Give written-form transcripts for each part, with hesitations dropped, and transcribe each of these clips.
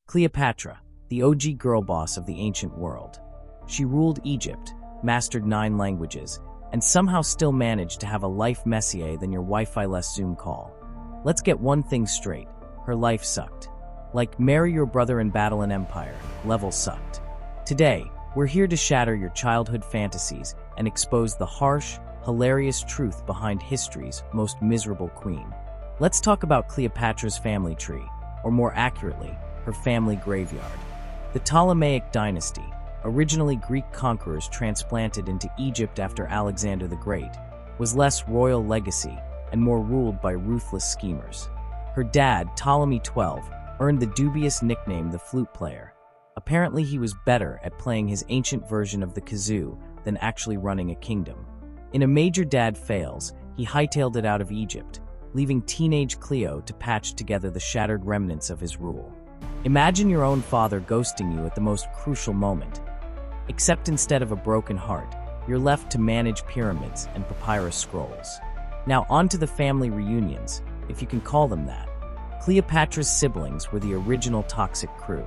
Cleopatra, the OG girl boss of the ancient world. She ruled Egypt, mastered 9 languages, and somehow still managed to have a life messier than your Wi-Fi-less Zoom call. Let's get one thing straight. Her life sucked. Like marry your brother and battle an empire, level sucked. Today, we're here to shatter your childhood fantasies and expose the harsh, hilarious truth behind history's most miserable queen. Let's talk about Cleopatra's family tree, or more accurately, her family graveyard. The Ptolemaic dynasty, originally Greek conquerors transplanted into Egypt after Alexander the Great, was less royal legacy and more ruled by ruthless schemers. Her dad, Ptolemy XII, earned the dubious nickname the flute player. Apparently he was better at playing his ancient version of the kazoo than actually running a kingdom. In a major dad fails, he hightailed it out of Egypt, leaving teenage Cleo to patch together the shattered remnants of his rule. Imagine your own father ghosting you at the most crucial moment. Except instead of a broken heart, you're left to manage pyramids and papyrus scrolls. Now on to the family reunions, if you can call them that. Cleopatra's siblings were the original toxic crew.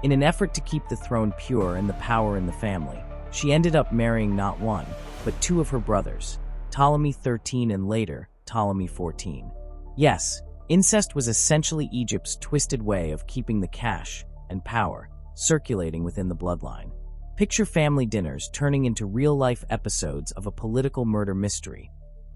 In an effort to keep the throne pure and the power in the family, she ended up marrying not one, but 2 of her brothers, Ptolemy XIII and later, Ptolemy XIV. Yes, incest was essentially Egypt's twisted way of keeping the cash and power circulating within the bloodline. Picture family dinners turning into real-life episodes of a political murder mystery,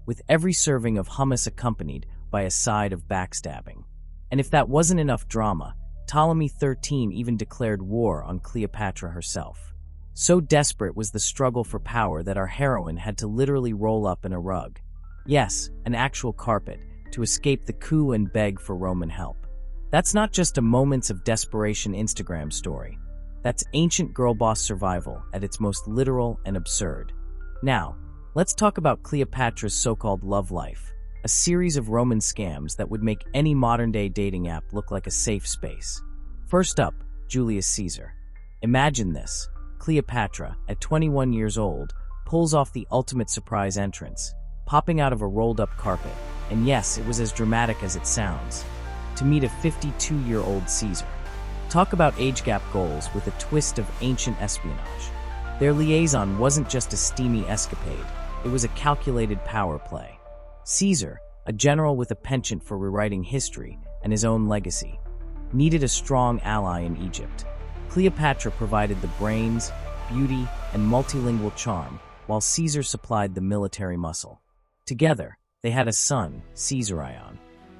with every serving of hummus accompanied by a side of backstabbing. And if that wasn't enough drama, Ptolemy XIII even declared war on Cleopatra herself. So desperate was the struggle for power that our heroine had to literally roll up in a rug. Yes, an actual carpet, to escape the coup and beg for Roman help. That's not just a moments of desperation Instagram story. That's ancient girl boss survival at its most literal and absurd. Now, let's talk about Cleopatra's so-called love life, a series of Roman scams that would make any modern-day dating app look like a safe space. First up, Julius Caesar. Imagine this. Cleopatra, at 21 years old, pulls off the ultimate surprise entrance, popping out of a rolled-up carpet, and yes, it was as dramatic as it sounds, to meet a 52-year-old Caesar. Talk about age gap goals with a twist of ancient espionage. Their liaison wasn't just a steamy escapade, it was a calculated power play. Caesar, a general with a penchant for rewriting history and his own legacy, needed a strong ally in Egypt. Cleopatra provided the brains, beauty, and multilingual charm, while Caesar supplied the military muscle. Together, they had a son, Caesarion.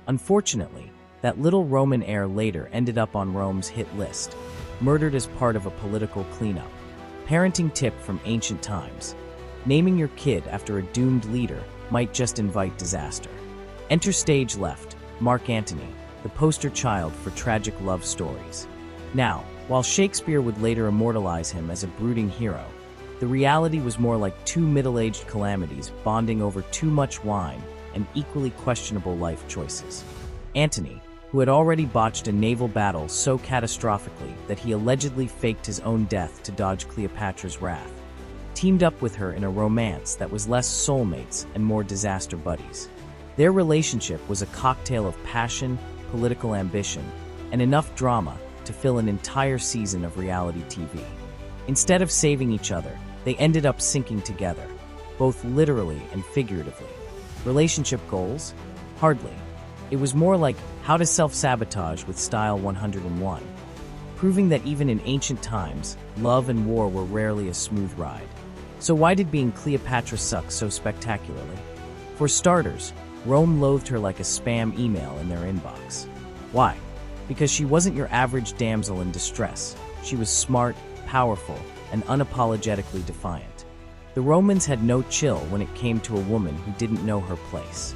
Unfortunately, that little Roman heir later ended up on Rome's hit list, murdered as part of a political cleanup. Parenting tip from ancient times. Naming your kid after a doomed leader might just invite disaster. Enter stage left, Mark Antony, the poster child for tragic love stories. Now, while Shakespeare would later immortalize him as a brooding hero, the reality was more like 2 middle-aged calamities bonding over too much wine and equally questionable life choices. Antony, who had already botched a naval battle so catastrophically that he allegedly faked his own death to dodge Cleopatra's wrath, teamed up with her in a romance that was less soulmates and more disaster buddies. Their relationship was a cocktail of passion, political ambition, and enough drama to fill an entire season of reality TV. Instead of saving each other, they ended up sinking together, both literally and figuratively. Relationship goals? Hardly. It was more like how to self-sabotage with Style 101, proving that even in ancient times, love and war were rarely a smooth ride. So why did being Cleopatra suck so spectacularly? For starters, Rome loathed her like a spam email in their inbox. Why? Because she wasn't your average damsel in distress. She was smart, powerful, and unapologetically defiant. The Romans had no chill when it came to a woman who didn't know her place.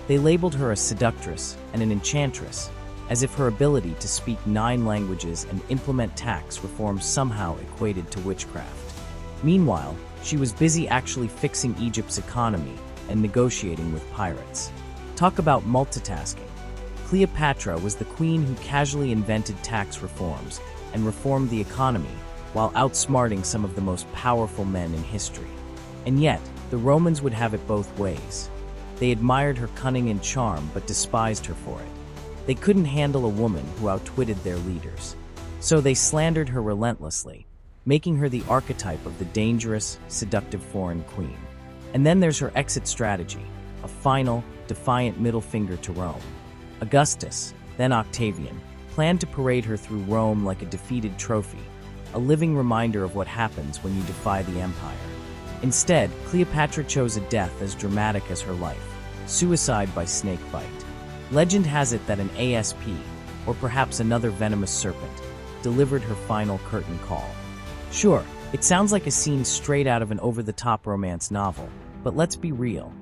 They labeled her a seductress and an enchantress, as if her ability to speak 9 languages and implement tax reforms somehow equated to witchcraft. Meanwhile, she was busy actually fixing Egypt's economy and negotiating with pirates. Talk about multitasking. Cleopatra was the queen who casually invented tax reforms and reformed the economy while outsmarting some of the most powerful men in history. And yet, the Romans would have it both ways. They admired her cunning and charm but despised her for it. They couldn't handle a woman who outwitted their leaders. So they slandered her relentlessly, making her the archetype of the dangerous, seductive foreign queen. And then there's her exit strategy, a final, defiant middle finger to Rome. Augustus, then Octavian, planned to parade her through Rome like a defeated trophy, a living reminder of what happens when you defy the empire. Instead, Cleopatra chose a death as dramatic as her life: suicide by snake bite. Legend has it that an ASP, or perhaps another venomous serpent, delivered her final curtain call. Sure, it sounds like a scene straight out of an over-the-top romance novel, but let's be real.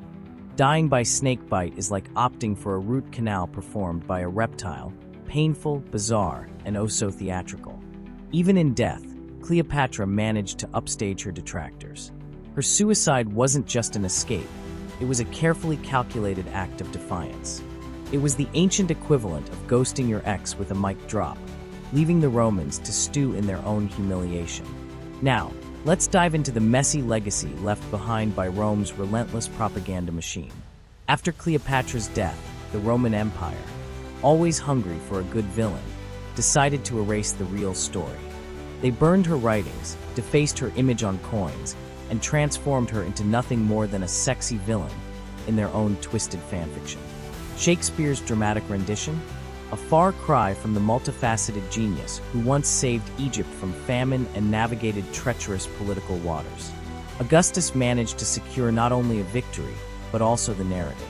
Dying by snake bite is like opting for a root canal performed by a reptile, painful, bizarre, and oh so theatrical. Even in death, Cleopatra managed to upstage her detractors. Her suicide wasn't just an escape, it was a carefully calculated act of defiance. It was the ancient equivalent of ghosting your ex with a mic drop, leaving the Romans to stew in their own humiliation. Now, let's dive into the messy legacy left behind by Rome's relentless propaganda machine. After Cleopatra's death, the Roman Empire, always hungry for a good villain, decided to erase the real story. They burned her writings, defaced her image on coins, and transformed her into nothing more than a sexy villain in their own twisted fanfiction. Shakespeare's dramatic rendition? A far cry from the multifaceted genius who once saved Egypt from famine and navigated treacherous political waters. Augustus managed to secure not only a victory, but also the narrative.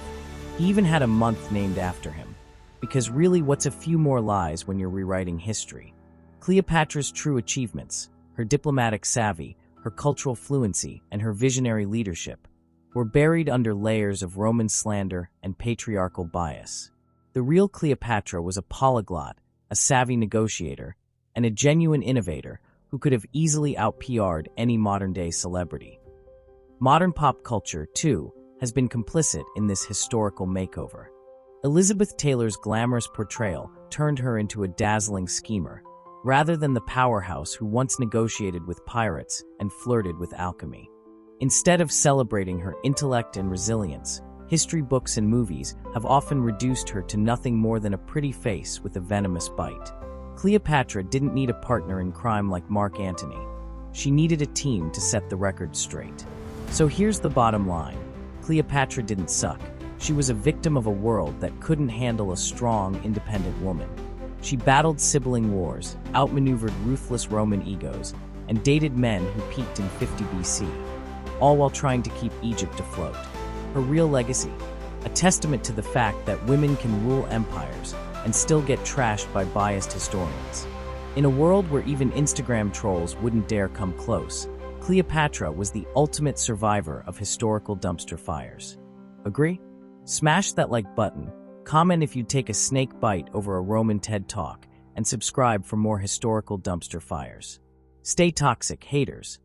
He even had a month named after him. Because really, what's a few more lies when you're rewriting history? Cleopatra's true achievements, her diplomatic savvy, her cultural fluency, and her visionary leadership, were buried under layers of Roman slander and patriarchal bias. The real Cleopatra was a polyglot, a savvy negotiator, and a genuine innovator who could have easily out-PR'd any modern-day celebrity. Modern pop culture, too, has been complicit in this historical makeover. Elizabeth Taylor's glamorous portrayal turned her into a dazzling schemer, rather than the powerhouse who once negotiated with pirates and flirted with alchemy. Instead of celebrating her intellect and resilience, history books and movies have often reduced her to nothing more than a pretty face with a venomous bite. Cleopatra didn't need a partner in crime like Mark Antony. She needed a team to set the record straight. So here's the bottom line. Cleopatra didn't suck. She was a victim of a world that couldn't handle a strong, independent woman. She battled sibling wars, outmaneuvered ruthless Roman egos, and dated men who peaked in 50 BC, all while trying to keep Egypt afloat. Her real legacy, a testament to the fact that women can rule empires and still get trashed by biased historians. In a world where even Instagram trolls wouldn't dare come close, Cleopatra was the ultimate survivor of historical dumpster fires. Agree? Smash that like button, comment if you'd take a snake bite over a Roman TED Talk, and subscribe for more historical dumpster fires. Stay toxic, haters.